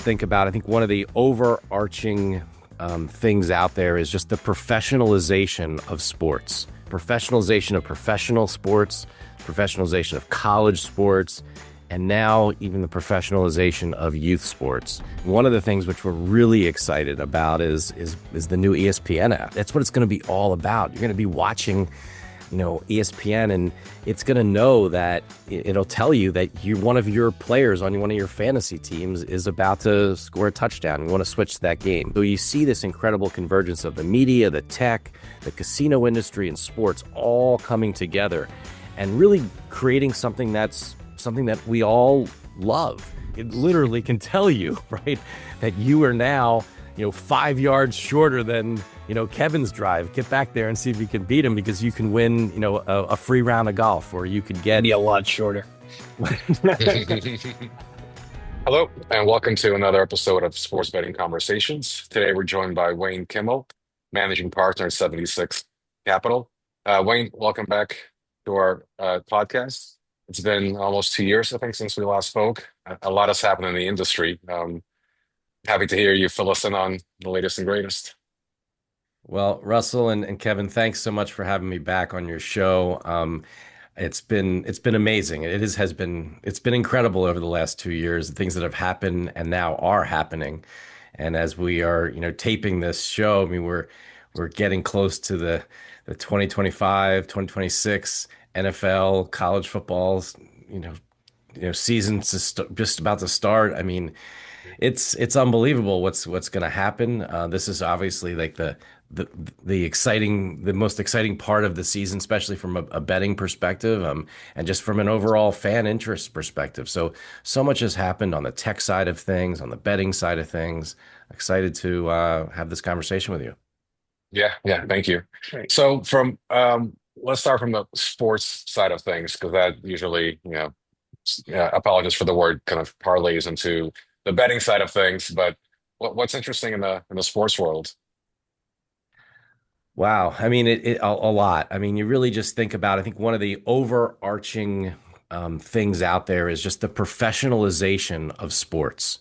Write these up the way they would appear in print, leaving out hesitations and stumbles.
think about, I think one of the overarching things out there is just the professionalization of sports, professionalization of professional sports, professionalization of college sports, and now even the professionalization of youth sports. One of the things which we're really excited about is the new ESPN app. That's what it's going to be all about. You're going to be watching, ESPN, and it's going to know that it'll tell you that one of your players on one of your fantasy teams is about to score a touchdown. You want to switch to that game. So you see this incredible convergence of the media, the tech, the casino industry, and sports all coming together and really creating something that we all love. It literally can tell you, right, that you are now, 5 yards shorter than, Kevin's drive. Get back there and see if you can beat him, because you can win, a free round of golf, or you could get Be a lot shorter. Hello, and welcome to another episode of Sports Betting Conversations. Today we're joined by Wayne Kimmel, managing partner at 76 Capital. Wayne, welcome back to our podcast. It's been almost 2 years, I think, since we last spoke. A lot has happened in the industry. Happy to hear you fill us in on the latest and greatest. Well, Russell and Kevin, thanks so much for having me back on your show. It's been amazing. It's been incredible over the last 2 years, the things that have happened and now are happening. And as we are, taping this show, I mean, we're getting close to the 2025, 2026 NFL college football's, season's just about to start. I mean, it's unbelievable what's going to happen. This is obviously like the most exciting part of the season, especially from a betting perspective, and just from an overall fan interest perspective. So much has happened on the tech side of things, on the betting side of things. Excited to have this conversation with you. Yeah, thank you. Right. So let's start from the sports side of things, because that usually, apologies for the word, kind of parlays into the betting side of things. But what's interesting in the sports world? Wow. I mean, a lot. I mean, you really just think about, I think one of the overarching things out there is just the professionalization of sports,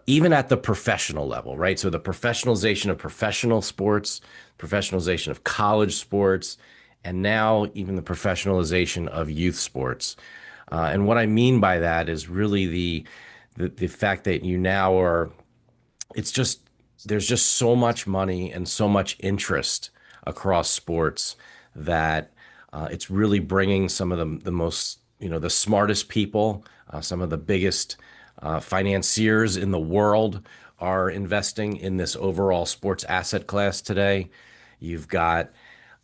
even at the professional level, right? So the professionalization of professional sports, professionalization of college sports, and now even the professionalization of youth sports. And what I mean by that is really the fact that you now are, it's just, there's just so much money and so much interest across sports that it's really bringing some of the most, the smartest people, some of the biggest financiers in the world are investing in this overall sports asset class today. You've got,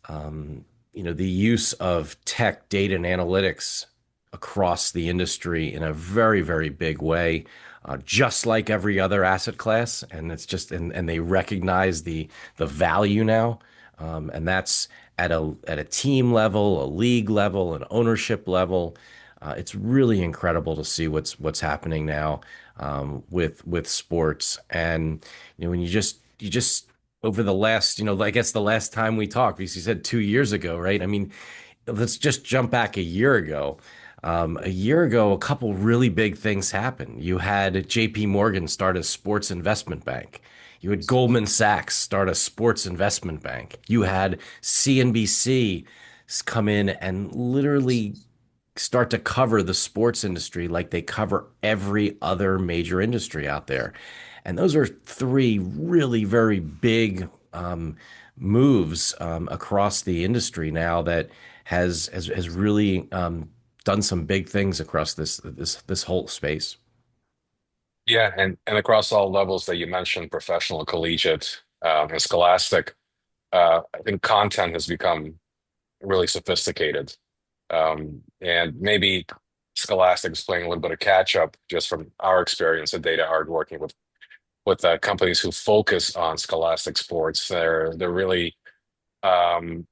the use of tech, data, and analytics across the industry in a very, very big way, just like every other asset class. And it's just, and they recognize the value now. And that's at a team level, a league level, an ownership level. It's really incredible to see what's happening now with sports. And when you just over the last, I guess the last time we talked, because you said 2 years ago, right? I mean, let's just jump back a year ago. A couple really big things happened. You had J.P. Morgan start a sports investment bank. You had Goldman Sachs start a sports investment bank. You had CNBC come in and literally start to cover the sports industry like they cover every other major industry out there. And those are three really very big moves across the industry now that has really done some big things across this whole space. Yeah, and across all levels that you mentioned, professional, collegiate, and scholastic, I think content has become really sophisticated. And maybe Scholastic is playing a little bit of catch up just from our experience at DataArt working with companies who focus on scholastic sports. They're really um,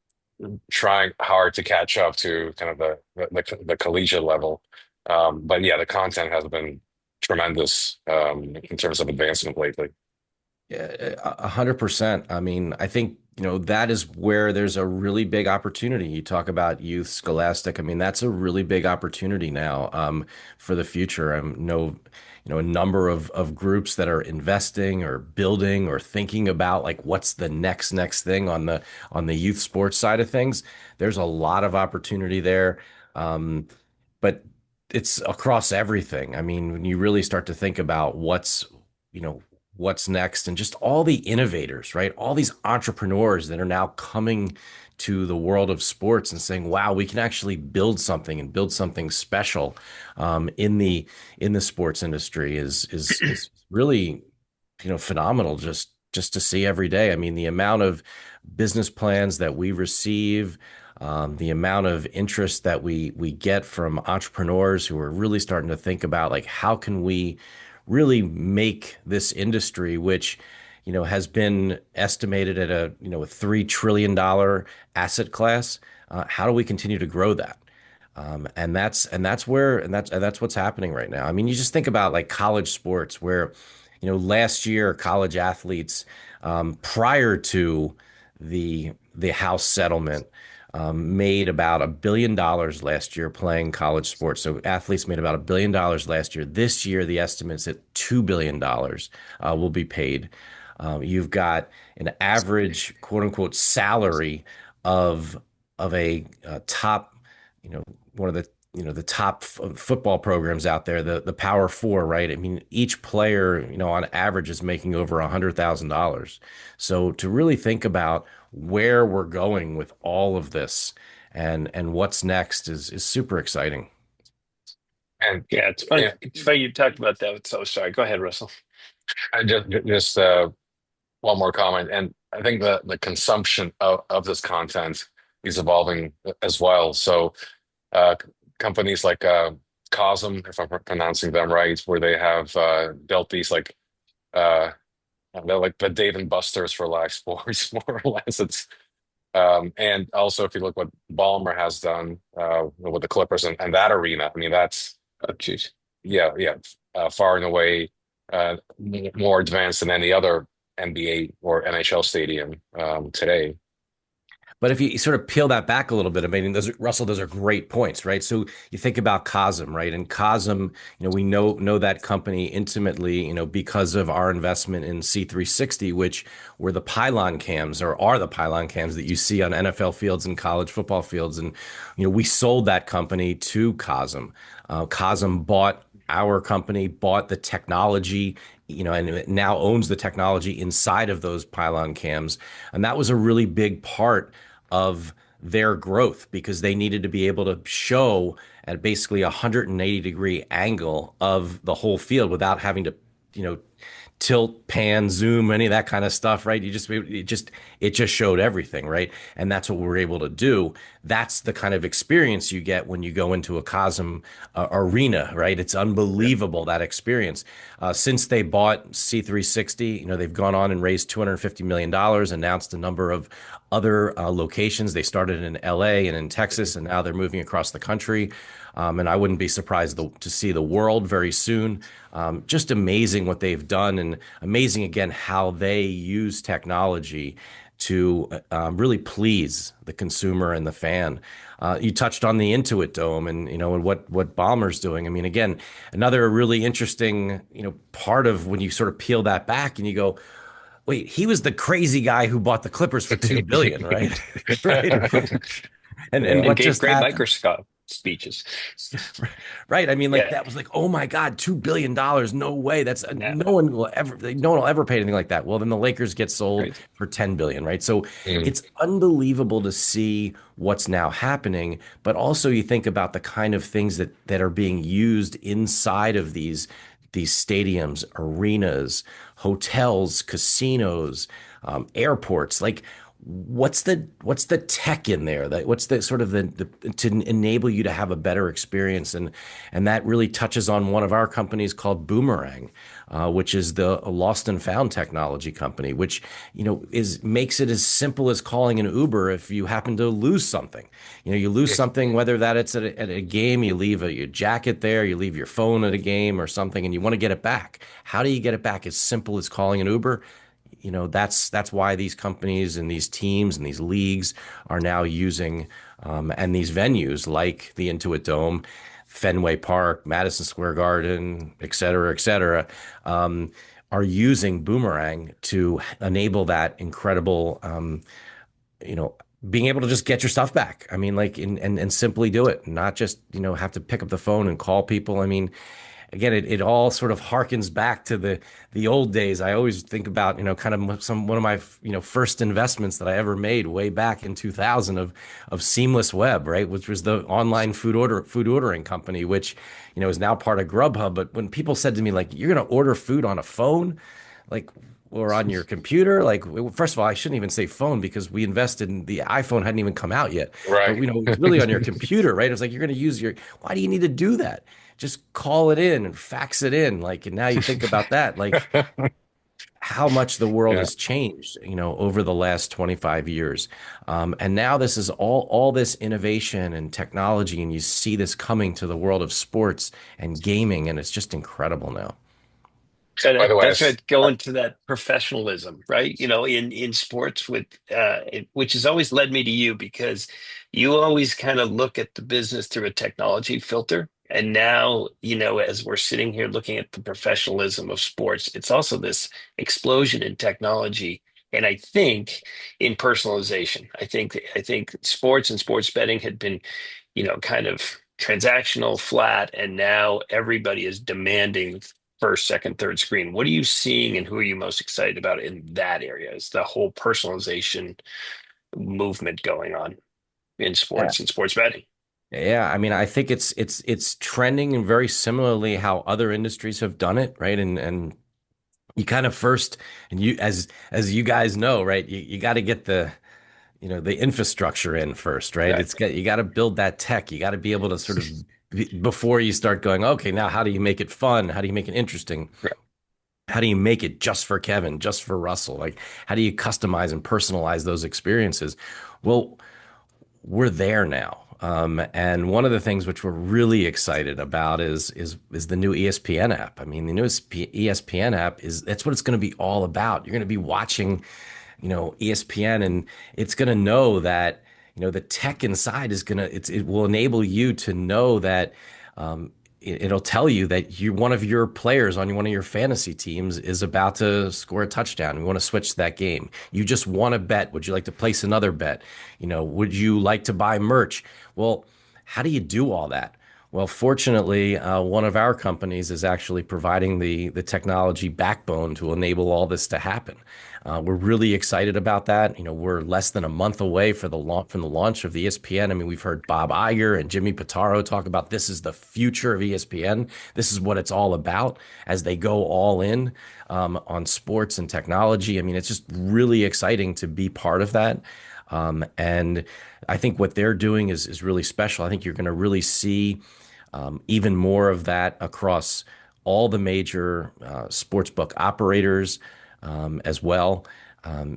trying hard to catch up to kind of the collegiate level. But yeah, the content has been tremendous in terms of advancement lately. Yeah, 100%. I mean, I think that is where there's a really big opportunity. You talk about youth scholastic. I mean, that's a really big opportunity now, for the future. I know a number of groups that are investing or building or thinking about like what's the next thing on the youth sports side of things. There's a lot of opportunity there. Um, but it's across everything. I mean, when you really start to think about you know, what's next and just all the innovators, right? All these entrepreneurs that are now coming to the world of sports and saying, wow, we can actually build something and build something special, in the sports industry is really, phenomenal just to see every day. I mean, the amount of business plans that we receive, the amount of interest that we get from entrepreneurs who are really starting to think about like how can we really make this industry, which has been estimated at a $3 trillion asset class. How do we continue to grow that? And that's what's happening right now. I mean, you just think about like college sports, where last year college athletes, prior to the House settlement, made about $1 billion last year playing college sports. So athletes made about $1 billion last year. This year, the estimate's at $2 billion will be paid. You've got an average quote unquote salary of a top, you know, one of the top football programs out there, the Power Four, right? I mean, each player, on average is making over $100,000. So to really think about where we're going with all of this and what's next is super exciting. And Yeah, it's funny. yeah, It's funny you talked about that. So sorry. Go ahead, Russell. I just one more comment, and I think the consumption of this content is evolving as well. So uh, companies like Cosm, if I'm pronouncing them right, where they have built these uh, they're like the Dave and Buster's for live sports, more or less. And also if you look what Ballmer has done with the Clippers and that arena, I mean that's Oh, jeez. yeah, far and away more advanced than any other NBA or NHL stadium today. But if you sort of peel that back a little bit, I mean, Russell, those are great points, right? So you think about Cosm, right? And Cosm, we know that company intimately, because of our investment in C360, which were the pylon cams, or are the pylon cams that you see on NFL fields and college football fields. And we sold that company to Cosm. Cosm bought our company, bought the technology, and it now owns the technology inside of those pylon cams. And that was a really big part of their growth, because they needed to be able to show at basically a 180-degree angle of the whole field without having to, you know, tilt, pan, zoom, any of that kind of stuff, right? It just showed everything, right? And that's what we're able to do. That's the kind of experience you get when you go into a Cosm arena, right? It's unbelievable, that experience. Since they bought C360, they've gone on and raised $250 million, announced a number of other locations. They started in LA and in Texas, and now they're moving across the country. And I wouldn't be surprised to see the world very soon. Just amazing what they've done, and amazing again how they use technology to really please the consumer and the fan. You touched on the Intuit Dome, and what Ballmer's doing. I mean, again, another really interesting part of when you sort of peel that back and you go, wait, he was the crazy guy who bought the Clippers for $2 billion, right? Right. And Yeah. And what gave just great happened? microscope speeches. Right. I mean, like Yeah. that was like, oh my God, $2 billion. No way. That's Yeah. no one will ever pay anything like that. Well, then the Lakers get sold Right. for $10 billion, right? So Mm. it's unbelievable to see what's now happening. But also you think about the kind of things that are being used inside of these stadiums, arenas, hotels, casinos, airports. Like, what's the tech in there? What's the sort of the to enable you to have a better experience? And that really touches on one of our companies called Boomerang, which is the lost and found technology company, which is makes it as simple as calling an Uber if you happen to lose something. You lose something, whether that it's at a game, you leave your jacket there, you leave your phone at a game or something, and you want to get it back. How do you get it back? As simple as calling an Uber. That's why these companies and these teams and these leagues are now using and these venues like the Intuit Dome, Fenway Park, Madison Square Garden, et cetera, are using Boomerang to enable that incredible, you know, being able to just get your stuff back. I mean, like, and simply do it, not just, have to pick up the phone and call people. I mean, again, it all sort of harkens back to the old days. I always think about, kind of one of my, first investments that I ever made way back in 2000 of Seamless Web, right? Which was the online food ordering company, which, is now part of Grubhub. But when people said to me, like, you're going to order food on a phone, like, or on your computer, like, first of all, I shouldn't even say phone because we invested in the iPhone hadn't even come out yet. But, Right. it's really on your computer, right? It's like you're going to use why do you need to do that? Just call it in and fax it in. Like, and now you think about that, like how much the world Yeah. has changed, over the last 25 years. And now this is all this innovation and technology, and you see this coming to the world of sports and gaming, and it's just incredible now. So By the way, that's right. Going to that professionalism, right? In sports, which has always led me to you because you always kind of look at the business through a technology filter. And now, as we're sitting here looking at the professionalism of sports, it's also this explosion in technology. And I think in personalization, I think sports and sports betting had been, kind of transactional, flat, and now everybody is demanding first, second, third screen. What are you seeing and who are you most excited about in that area? Is the whole personalization movement going on in Yeah. sports and sports betting? Yeah, I mean, I think it's trending and very similarly how other industries have done it, right? And you kind of first, and as you guys know, right, you got to get the infrastructure in first, right? yeah, You got to build that tech. You got to be able to sort of before you start going, okay, now how do you make it fun? How do you make it interesting? Right. How do you make it just for Kevin, just for Russell? Like, how do you customize and personalize those experiences? Well, we're there now. And one of the things which we're really excited about is the new ESPN app. I mean, the new ESPN app that's what it's going to be all about. You're going to be watching, ESPN, and it's going to know that, the tech inside it will enable you to know that it'll tell you that one of your players on one of your fantasy teams is about to score a touchdown. We want to switch to that game. You just want to bet. Would you like to place another bet? Would you like to buy merch? Well, how do you do all that? Well, fortunately, one of our companies is actually providing the technology backbone to enable all this to happen. We're really excited about that. We're less than a month away from the launch of the ESPN. I mean, we've heard Bob Iger and Jimmy Pitaro talk about this is the future of ESPN. This is what it's all about as they go all in on sports and technology. I mean, it's just really exciting to be part of that. And I think what they're doing is really special. I think you're going to really see even more of that across all the major sportsbook operators as well.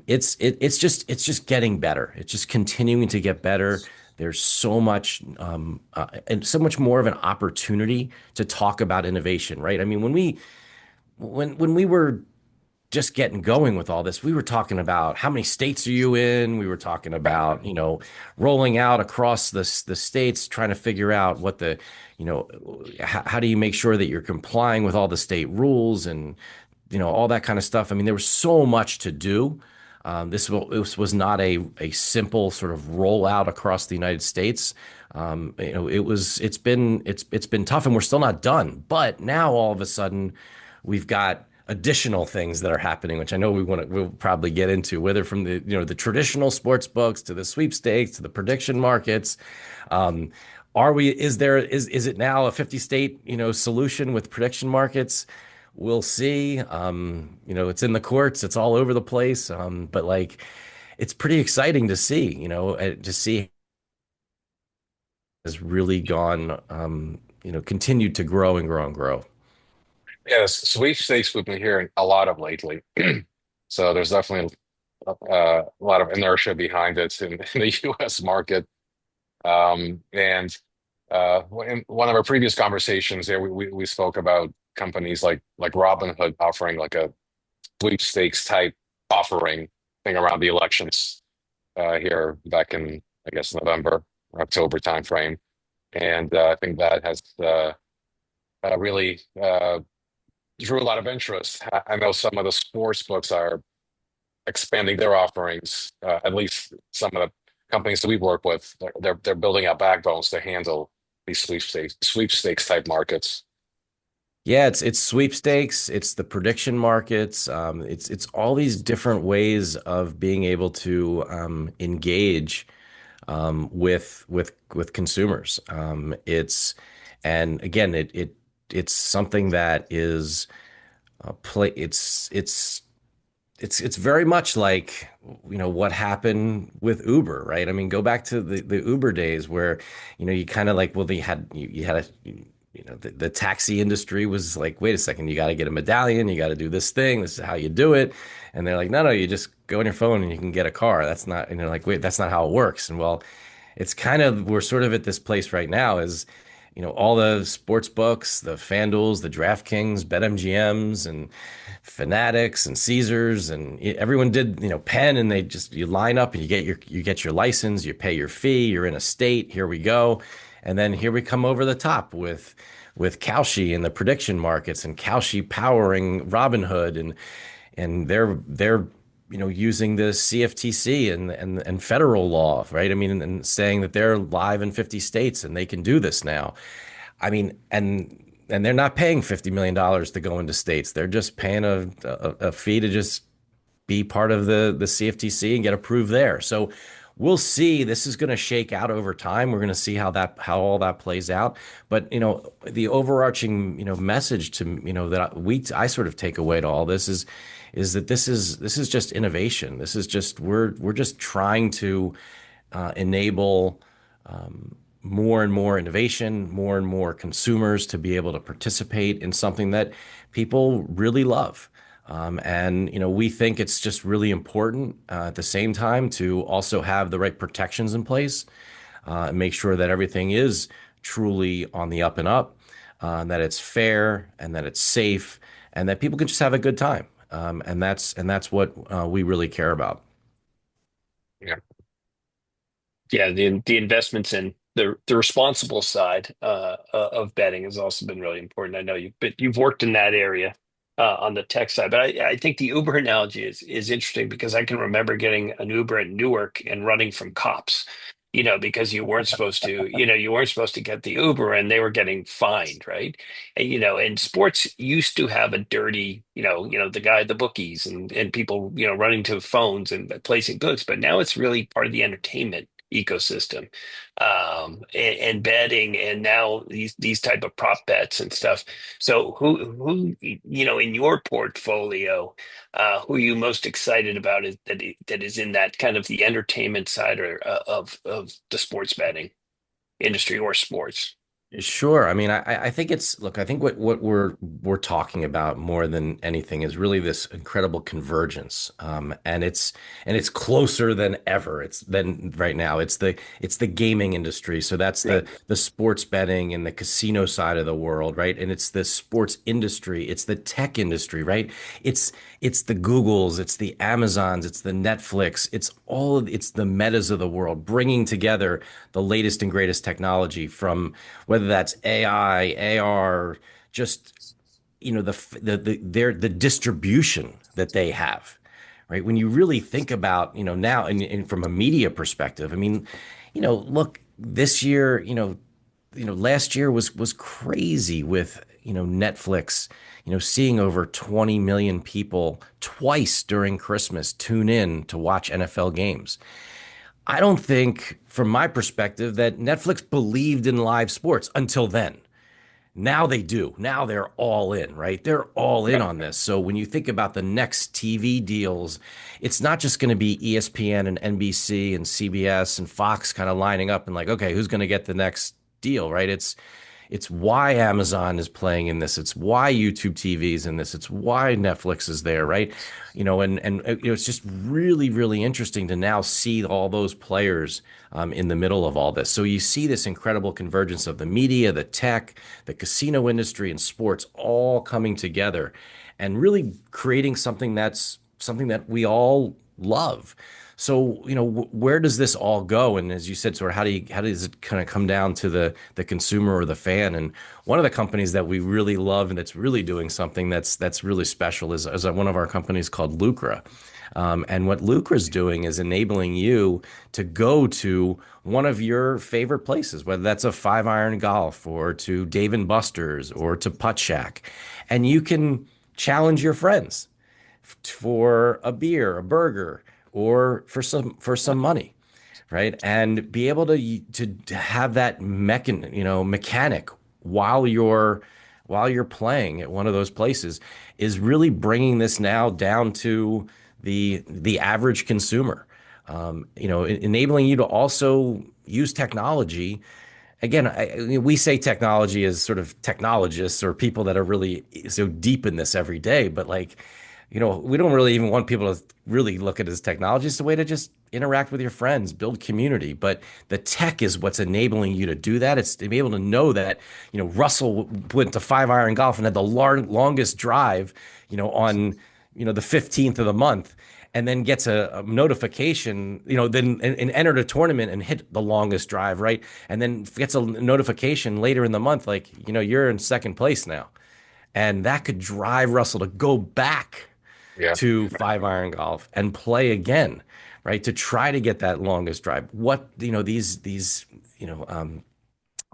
It's just getting better. It's just continuing to get better. There's so much and so much more of an opportunity to talk about innovation, right? I mean, when we were just getting going with all this, we were talking about how many states are you in? We were talking about, rolling out across the states, trying to figure out you know, how do you make sure that you're complying with all the state rules and, all that kind of stuff. I mean, there was so much to do. This was not a simple sort of rollout across the United States. It's been tough, and we're still not done. But now all of a sudden, we've got additional things that are happening, which I know we'll probably get into, whether from the traditional sports books to the sweepstakes to the prediction markets. Is it now a 50 state solution with prediction markets? We'll see. It's in the courts. It's all over the place. But like, it's pretty exciting to see. To see has really gone. Continued to grow and grow and grow. yes, sweepstakes we've been hearing a lot of lately. So there's definitely a lot of inertia behind it in the U.S. market. And in one of our previous conversations there, we spoke about companies like Robinhood offering like a sweepstakes type offering thing around the elections here back in, I guess, November or October timeframe. And I think that has really drew a lot of interest. I know some of the sports books are expanding their offerings. At least some of the companies that we work with, they're building out backbones to handle these sweepstakes type markets. Yeah, it's sweepstakes, it's the prediction markets, it's all these different ways of being able to engage with consumers. And again, it's something that is play. It's very much like what happened with Uber, right? I mean, go back to the Uber days where you kind of like, well, you had a the taxi industry was like, wait a second, you got to get a medallion, you got to do this thing, this is how you do it. And they're like, no, you just go on your phone and you can get a car. That's not, and they're like, wait, that's not how it works. And well, it's kind of, we're sort of at this place right now is, all the sports books, the FanDuels, the DraftKings, BetMGMs, and Fanatics and Caesars, and everyone did, Penn, and they just, you line up and you get your license, you pay your fee, you're in a state, here we go. And then here we come over the top with Kalshi and the prediction markets and Kalshi powering Robinhood, and they're using the CFTC and federal law, right? I mean, and saying that they're live in 50 states and they can do this now. I mean, and they're not paying $50 million to go into states. They're just paying a fee to just be part of the CFTC and get approved there. So we'll see. This is going to shake out over time. We're going to see how all that plays out. But the overarching message to that I sort of take away to all this is that this is just innovation. This is just we're just trying to enable more and more innovation, more and more consumers to be able to participate in something that people really love. And we think it's just really important at the same time to also have the right protections in place, and make sure that everything is truly on the up and up, that it's fair and that it's safe, and that people can just have a good time. And that's what we really care about. Yeah. Yeah, the investments in the responsible side of betting has also been really important. I know you've worked in that area on the tech side, but I think the Uber analogy is interesting because I can remember getting an Uber in Newark and running from cops, because you weren't supposed to get the Uber and they were getting fined, right? And sports used to have a dirty, the bookies and people, running to phones and placing goods, but now it's really part of the entertainment ecosystem, and betting, and now these type of prop bets and stuff. So who in your portfolio, who are you most excited about that is in that kind of the entertainment side or of the sports betting industry or sports? Sure. I mean, I think look, I think what we're talking about more than anything is really this incredible convergence. And it's closer than ever. It's than right now. It's the gaming industry. So that's Yeah. the sports betting and the casino side of the world, right? And it's the sports industry, it's the tech industry, right? It's the Googles, it's the Amazons, it's the Netflix, it's the Metas of the world, bringing together the latest and greatest technology from whether that's AI, AR, just the distribution that they have, right? When you really think about now and from a media perspective, I mean, look, this year, last year was crazy with Netflix, seeing over 20 million people twice during Christmas tune in to watch NFL games. I don't think, from my perspective, that Netflix believed in live sports until then. Now they do. Now they're all in, right? They're all in Yeah. on this. So when you think about the next TV deals, it's not just going to be ESPN and NBC and CBS and Fox kind of lining up and like, okay, who's going to get the next deal, right? It's why Amazon is playing in this. It's why YouTube TV is in this. It's why Netflix is there, right? It's just really, really interesting to now see all those players in the middle of all this. So you see this incredible convergence of the media, the tech, the casino industry, and sports all coming together, and really creating something that's something that we all love. So, where does this all go? And as you said, sort of how does it kind of come down to the consumer or the fan? And one of the companies that we really love and that's really doing something that's really special is one of our companies called Lucra. And what Lucra is doing is enabling you to go to one of your favorite places, whether that's a 5-iron golf or to Dave and Buster's or to Putt Shack, and you can challenge your friends for a beer, a burger, or for some money, right? And be able to have that mechanic while you're playing at one of those places is really bringing this now down to the average consumer. Enabling you to also use technology. Again, we say technology as sort of technologists or people that are really so deep in this every day, but we don't really even want people to really look at it as technology. It's a way to just interact with your friends, build community. But the tech is what's enabling you to do that. It's to be able to know that, Russell went to 5-iron golf and had the longest drive, on, the 15th of the month, and then gets a notification, then and entered a tournament and hit the longest drive, right? And then gets a notification later in the month, like, you're in second place now. And that could drive Russell to go back to 5-iron golf and play again, right? To try to get that longest drive.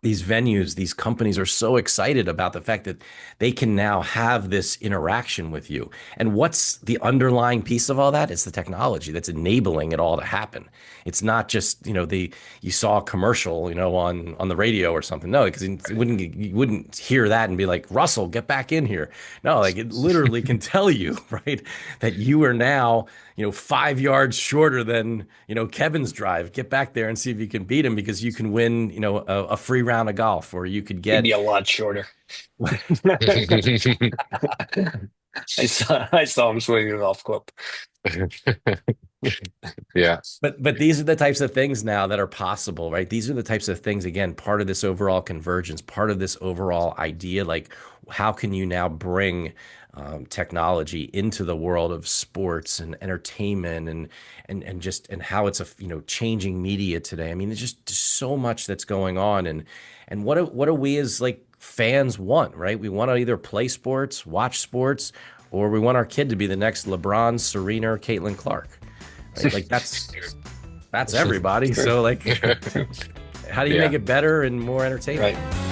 These venues, these companies are so excited about the fact that they can now have this interaction with you. And what's the underlying piece of all that? It's the technology that's enabling it all to happen. It's not just, you saw a commercial, on the radio or something. No, because you wouldn't hear that and be like, Russell, get back in here. No, like it literally can tell you, right, that you are now, 5 yards shorter than, Kevin's drive. Get back there and see if you can beat him because you can win, a free round of golf, or you could get. It'd be a lot shorter. I saw him swinging a golf club. Yeah. But these are the types of things now that are possible, right? These are the types of things, again, part of this overall convergence, part of this overall idea, like how can you now bring technology into the world of sports and entertainment and how it's changing media today. I mean, there's just so much that's going on, and what do we as like fans want, right? We want to either play sports, watch sports, or we want our kid to be the next LeBron, Serena, or Caitlin Clark. Right? Like that's everybody. So like, how do you make it better and more entertaining? Right.